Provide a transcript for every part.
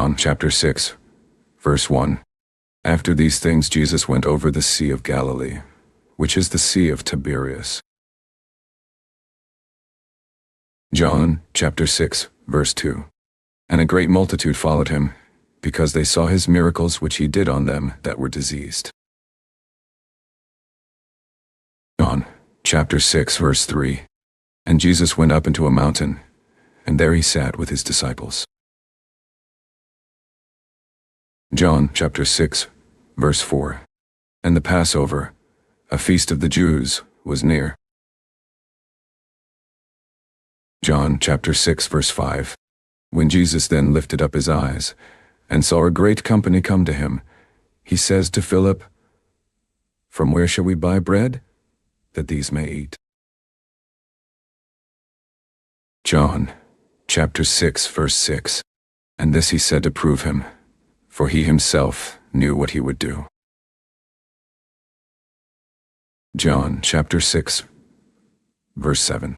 John chapter 6, verse 1. After these things Jesus went over the Sea of Galilee, which is the Sea of Tiberias. John chapter 6, verse 2. And a great multitude followed him, because they saw his miracles which he did on them that were diseased. John chapter 6, verse 3. And Jesus went up into a mountain, and there he sat with his disciples. John chapter 6, verse 4. And the Passover, a feast of the Jews, was near. John chapter 6, verse 5. When Jesus then lifted up his eyes, and saw a great company come to him, he says to Philip, "From where shall we buy bread, that these may eat?" John chapter 6, verse 6. And this he said to prove him, for he himself knew what he would do. John chapter 6, verse 7.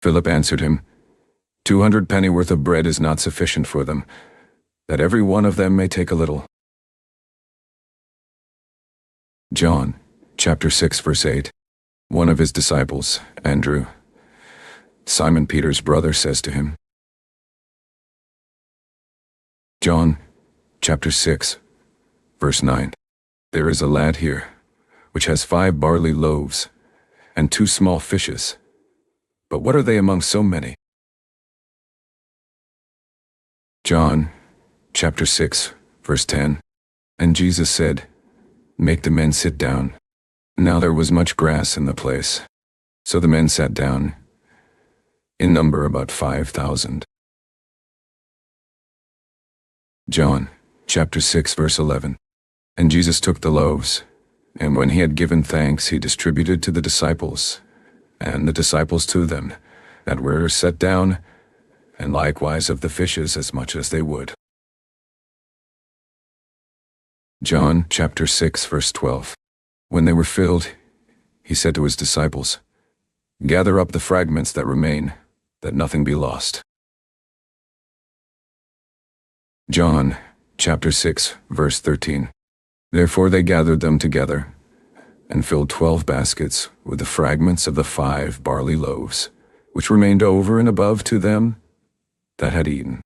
Philip answered him, 200 pennyworth of bread is not sufficient for them, that every one of them may take a little. John chapter 6, verse 8. One of his disciples, Andrew, Simon Peter's brother, says to him. John chapter 6, verse 9. There is a lad here, which has 5 barley loaves, and 2 small fishes. But what are they among so many? John chapter 6, verse 10. And Jesus said, Make the men sit down. Now there was much grass in the place. So the men sat down, in number about 5,000. John chapter 6, verse 11. And Jesus took the loaves, and when he had given thanks, he distributed to the disciples, and the disciples to them that were set down, and likewise of the fishes as much as they would. John chapter 6, verse 12. When they were filled, he said to his disciples, Gather up the fragments that remain, that nothing be lost. John chapter 6, verse 13. Therefore they gathered them together, and filled 12 baskets with the fragments of the 5 barley loaves, which remained over and above to them that had eaten.